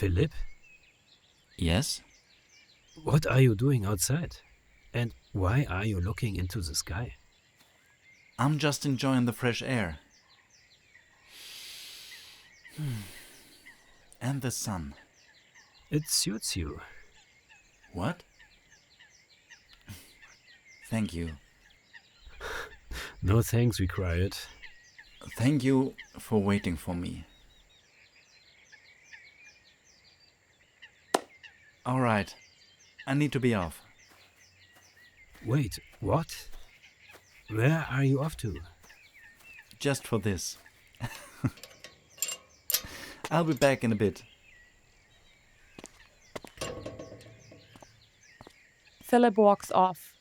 Philip? Yes? What are you doing outside? And why are you looking into the sky? I'm just enjoying the fresh air. And the sun. It suits you. What? Thank you. No thanks required. Thank you for waiting for me. Alright, I need to be off. Wait, what? Where are you off to? Just for this. I'll be back in a bit. Philip walks off.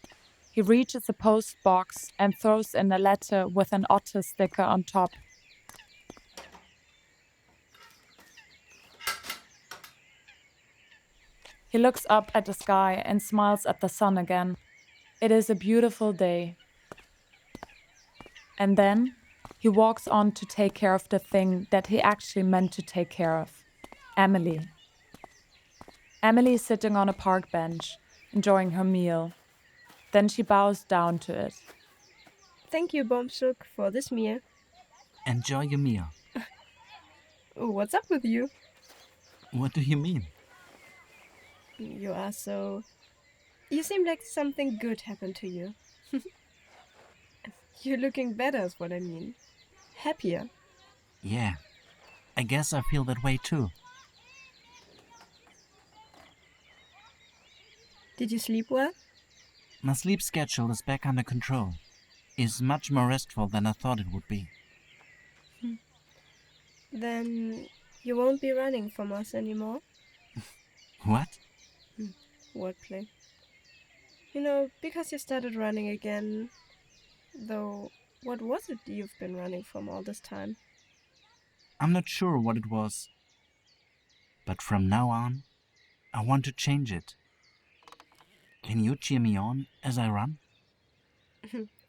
He reaches a post box and throws in a letter with an otter sticker on top. He looks up at the sky and smiles at the sun again. It is a beautiful day. And then he walks on to take care of the thing that he actually meant to take care of. Emily. Emily is sitting on a park bench, enjoying her meal. Then she bows down to it. Thank you, Bom-Sook, for this meal. Enjoy your meal. Oh, what's up with you? What do you mean? You are so... You seem like something good happened to you. You're looking better is what I mean. Happier. Yeah, I guess I feel that way too. Did you sleep well? My sleep schedule is back under control. It's much more restful than I thought it would be. Then you won't be running from us anymore? What? Wordplay. You know, because you started running again. Though, what was it you've been running from all this time? I'm not sure what it was. But from now on, I want to change it. Can you cheer me on as I run?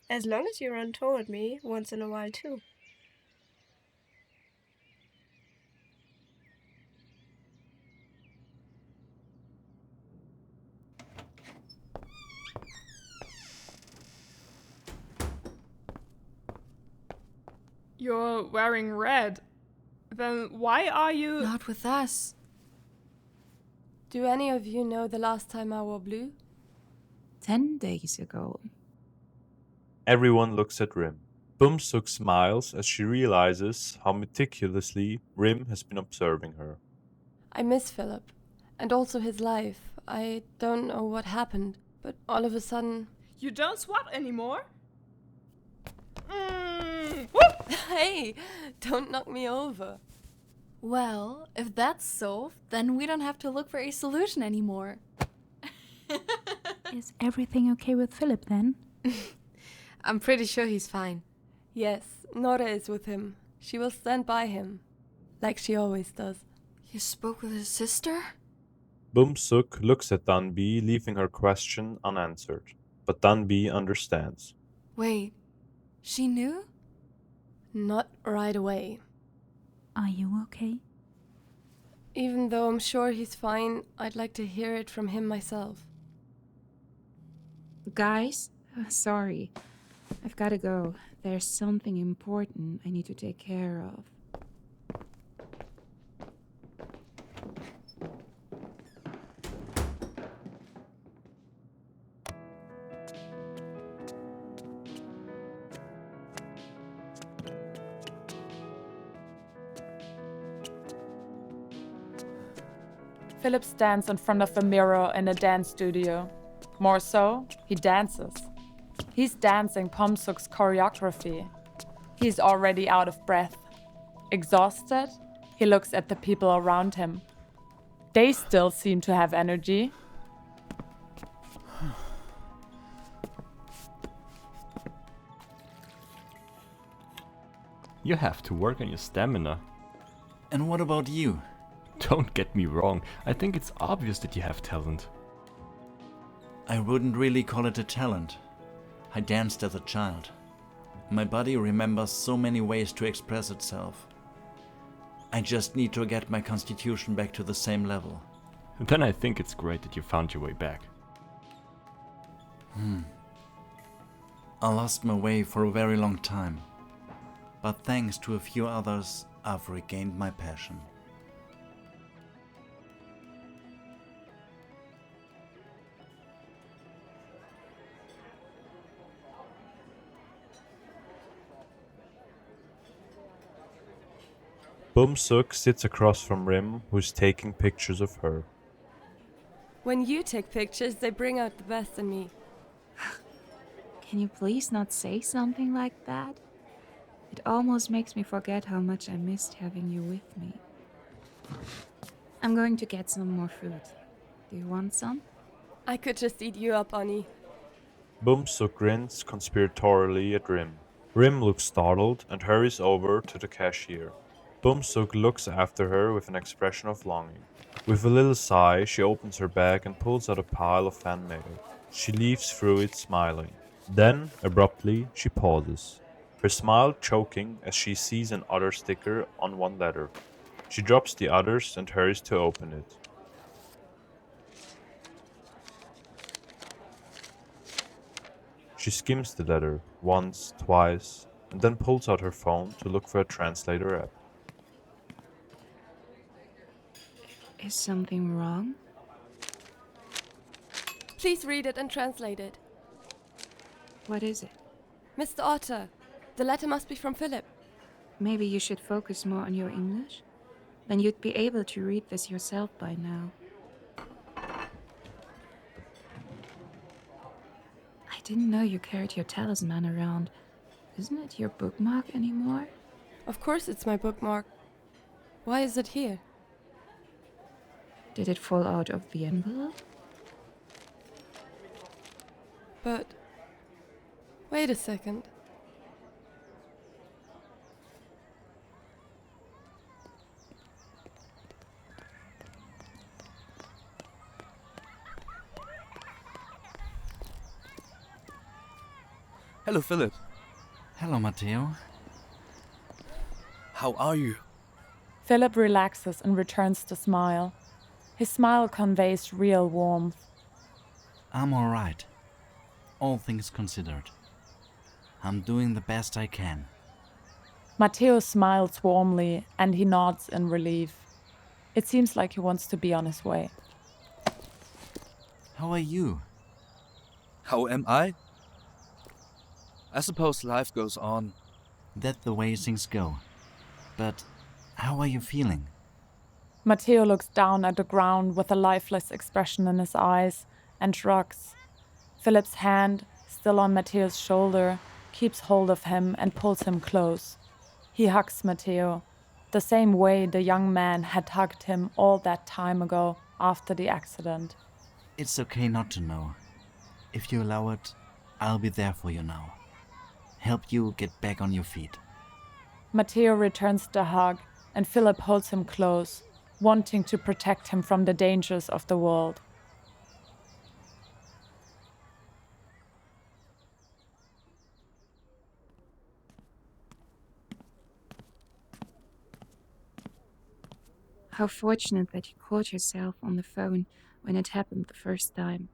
As long as you run toward me once in a while too. You're wearing red. Then why are you... Not with us. Do any of you know the last time I wore blue? 10 days ago. Everyone looks at Rim. Bom-Sook smiles as she realizes how meticulously Rim has been observing her. I miss Philip, and also his life. I don't know what happened, but all of a sudden... You don't swap anymore? Hey, don't knock me over. Well, if that's solved, then we don't have to look for a solution anymore. Is everything okay with Philip then? I'm pretty sure he's fine. Yes, Nora is with him. She will stand by him, like she always does. You spoke with his sister? Bom-Sook looks at Danby, leaving her question unanswered. But Danby understands. Wait, she knew? Not right away. Are you okay? Even though I'm sure he's fine, I'd like to hear it from him myself. Guys, sorry. I've got to go. There's something important I need to take care of. Philip stands in front of a mirror in a dance studio. More so, he dances. He's dancing Bom-Sook's choreography. He's already out of breath. Exhausted, he looks at the people around him. They still seem to have energy. You have to work on your stamina. And what about you? Don't get me wrong, I think it's obvious that you have talent. I wouldn't really call it a talent. I danced as a child. My body remembers so many ways to express itself. I just need to get my constitution back to the same level. Then I think it's great that you found your way back. I lost my way for a very long time, but thanks to a few others, I've regained my passion. Bom-Sook sits across from Rim, who's taking pictures of her. When you take pictures, they bring out the best in me. Can you please not say something like that? It almost makes me forget how much I missed having you with me. I'm going to get some more food. Do you want some? I could just eat you up, Annie. Bom-Sook grins conspiratorially at Rim. Rim looks startled and hurries over to the cashier. Bom-Sook looks after her with an expression of longing. With a little sigh, she opens her bag and pulls out a pile of fan mail. She leafs through it smiling. Then, abruptly, she pauses, her smile choking as she sees an other sticker on one letter. She drops the others and hurries to open it. She skims the letter once, twice, and then pulls out her phone to look for a translator app. Is something wrong? Please read it and translate it. What is it? Mr. Otter, the letter must be from Philip. Maybe you should focus more on your English? Then you'd be able to read this yourself by now. I didn't know you carried your talisman around. Isn't it your bookmark anymore? Of course it's my bookmark. Why is it here? Did it fall out of the envelope? But... wait a second. Hello, Philip. Hello, Matteo. How are you? Philip relaxes and returns the smile. His smile conveys real warmth. I'm alright. All things considered. I'm doing the best I can. Matteo smiles warmly and he nods in relief. It seems like he wants to be on his way. How are you? How am I? I suppose life goes on. That's the way things go. But how are you feeling? Matteo looks down at the ground with a lifeless expression in his eyes and shrugs. Philip's hand, still on Matteo's shoulder, keeps hold of him and pulls him close. He hugs Matteo, the same way the young man had hugged him all that time ago after the accident. It's okay not to know. If you allow it, I'll be there for you now. Help you get back on your feet. Matteo returns the hug and Philip holds him close, wanting to protect him from the dangers of the world. How fortunate that you caught yourself on the phone when it happened the first time.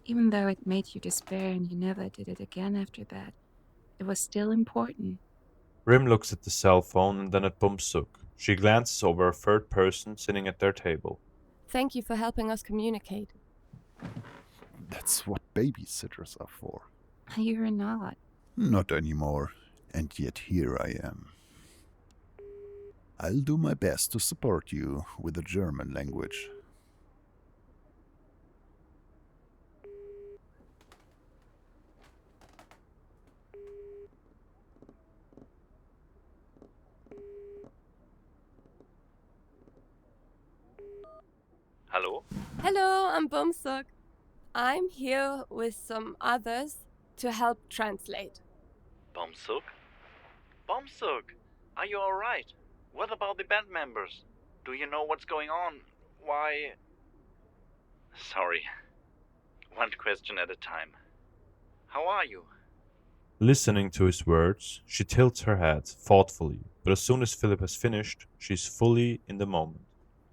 Even though it made you despair and you never did it again after that, it was still important. Rim looks at the cell phone and then at Bom-Sook. She glances over a third person sitting at their table. Thank you for helping us communicate. That's what babysitters are for. You're not. Not anymore, and yet here I am. I'll do my best to support you with the German language. Hello? Hello, I'm Bom-Sook. I'm here with some others to help translate. Bom-Sook? Bom-Sook, are you alright? What about the band members? Do you know what's going on? Why... Sorry. One question at a time. How are you? Listening to his words, she tilts her head thoughtfully. but as soon as Philip has finished, she's fully in the moment.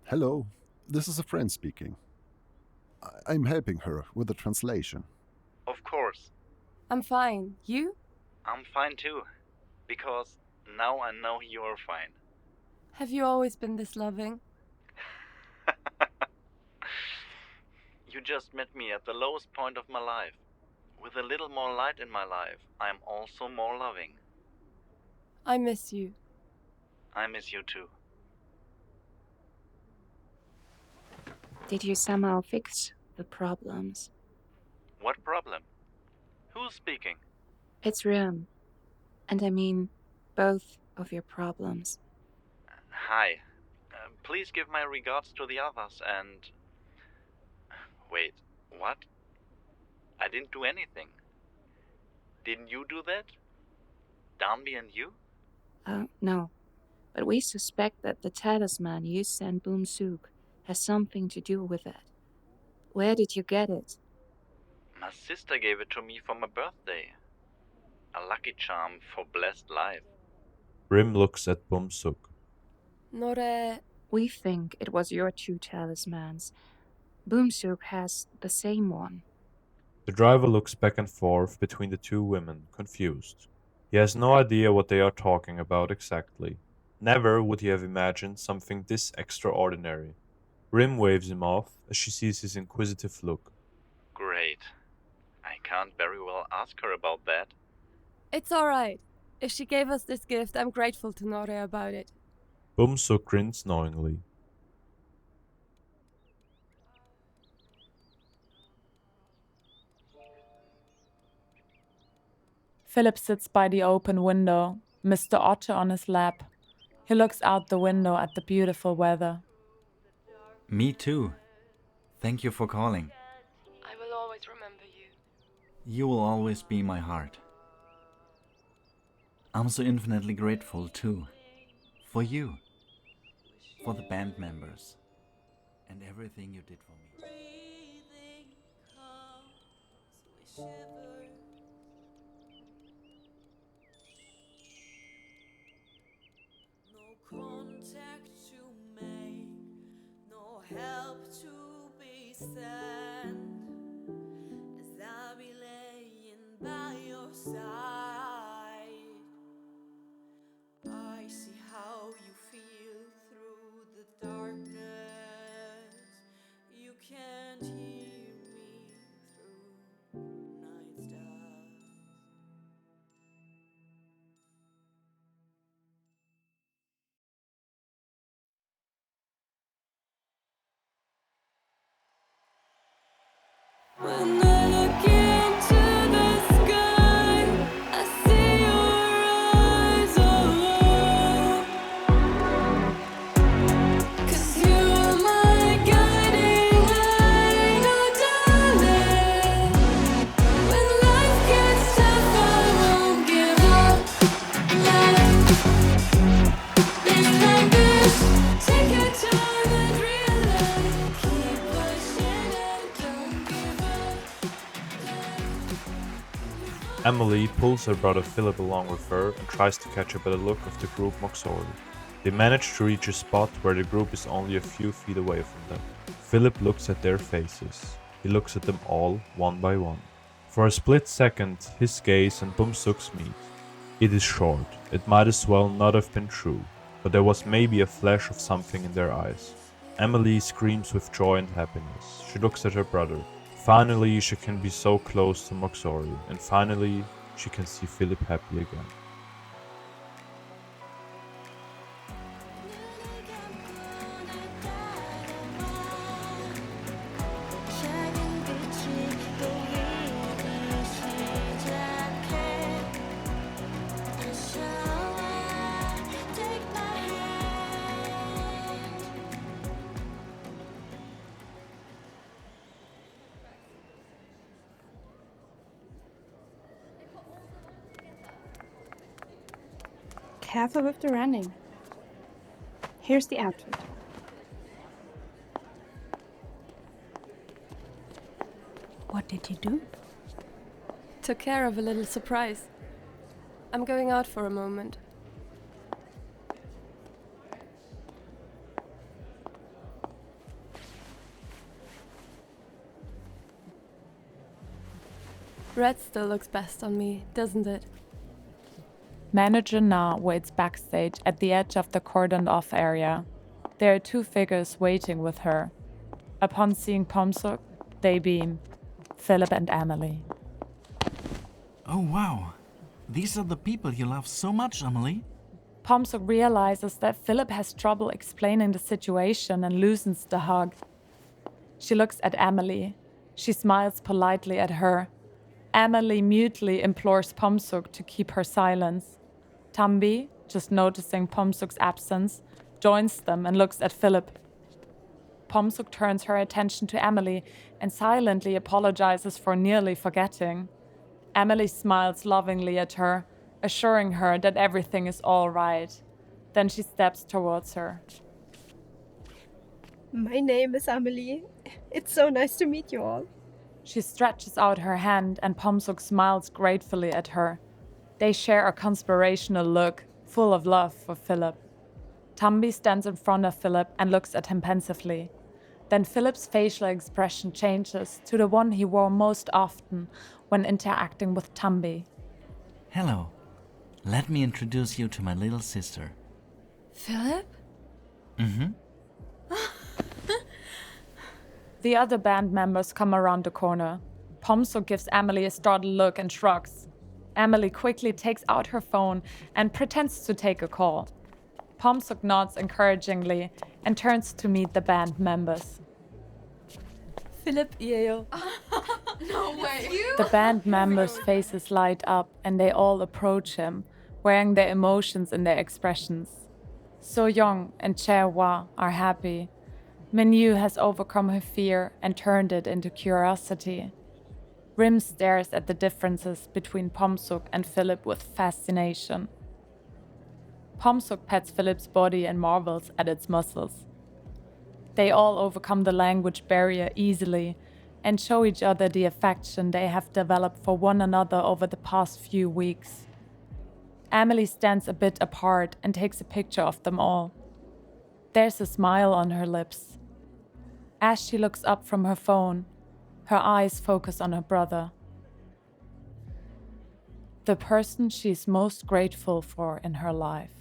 Hello, this is a friend speaking. I'm helping her with the translation. Of course. I'm fine. You? I'm fine too. Because now I know you're fine. Have you always been this loving? You just met me at the lowest point of my life. With a little more light in my life, I'm also more loving. I miss you. I miss you too. Did you somehow fix the problems? What problem? Who's speaking? It's Rim. And I mean, both of your problems. Hi. Please give my regards to the others and... Wait, what? I didn't do anything. Didn't you do that? Downby and you? No. But we suspect that the talisman you sent Bom-Sook has something to do with it. Where did you get it? My sister gave it to me for my birthday. A lucky charm for blessed life. Rim looks at Bom-Sook. Nore... We think it was your two talismans. Bom-Sook has the same one. The driver looks back and forth between the two women, confused. He has no idea what they are talking about exactly. Never would he have imagined something this extraordinary. Rim waves him off as she sees his inquisitive look. Great. I can't very well ask her about that. It's alright. If she gave us this gift, I'm grateful to Nore about it. Bom-Sook grins knowingly. Philip sits by the open window, Mr. Otter on his lap. He looks out the window at the beautiful weather. Me too. Thank you for calling. I will always remember you. You will always be my heart. I'm so infinitely grateful too. For you. For the band members. And everything you did for me. Contact to make, no help to be sent, as I'll be laying by your side. I see how you feel through the darkness. You can't hear me through night stars. When I look into the sky, I see your eyes, oh, 'cause you are my guiding light, oh darling. When life gets tough, I won't give up. Life is like this. Take your time and realize. Keep pushing and don't give up. Emily pulls her brother Philip along with her and tries to catch a better look of the group Moxori. They manage to reach a spot where the group is only a few feet away from them. Philip looks at their faces. He looks at them all, one by one. For a split second, his gaze and Bom-Sook's meet. It is short. It might as well not have been true, but there was maybe a flash of something in their eyes. Emily screams with joy and happiness. She looks at her brother. Finally, she can be so close to Moxori, and finally, she can see Philip happy again. Careful with the running. Here's the outfit. What did you do? Took care of a little surprise. I'm going out for a moment. Red still looks best on me, doesn't it? Manager Na waits backstage at the edge of the cordoned-off area. There are 2 figures waiting with her. Upon seeing Bom-Sook, they beam. Philip and Emily. Oh wow, these are the people you love so much, Emily. Bom-Sook realizes that Philip has trouble explaining the situation and loosens the hug. She looks at Emily. She smiles politely at her. Emily mutely implores Bom-Sook to keep her silence. Tambi, just noticing Bom-Sook's absence, joins them and looks at Philip. Bom-Sook turns her attention to Emily and silently apologizes for nearly forgetting. Emily smiles lovingly at her, assuring her that everything is all right. Then she steps towards her. My name is Amelie. It's so nice to meet you all. She stretches out her hand and Bom-Sook smiles gratefully at her. They share a conspirational look, full of love for Philip. Tambi stands in front of Philip and looks at him pensively. Then Philip's facial expression changes to the one he wore most often when interacting with Tambi. Hello. Let me introduce you to my little sister. Philip? Mm-hmm. The other band members come around the corner. Bom-Sook gives Emily a startled look and shrugs. Emily quickly takes out her phone and pretends to take a call. Bom-Sook nods encouragingly and turns to meet the band members. Philip Yeo. No way. The band members' faces light up and they all approach him, wearing their emotions in their expressions. Seoyoung and Chae-Hwa are happy. Min-Yu has overcome her fear and turned it into curiosity. Rim stares at the differences between Bom-Sook and Philip with fascination. Bom-Sook pets Philip's body and marvels at its muscles. They all overcome the language barrier easily and show each other the affection they have developed for one another over the past few weeks. Emily stands a bit apart and takes a picture of them all. There's a smile on her lips. As she looks up from her phone, her eyes focus on her brother. The person she's most grateful for in her life.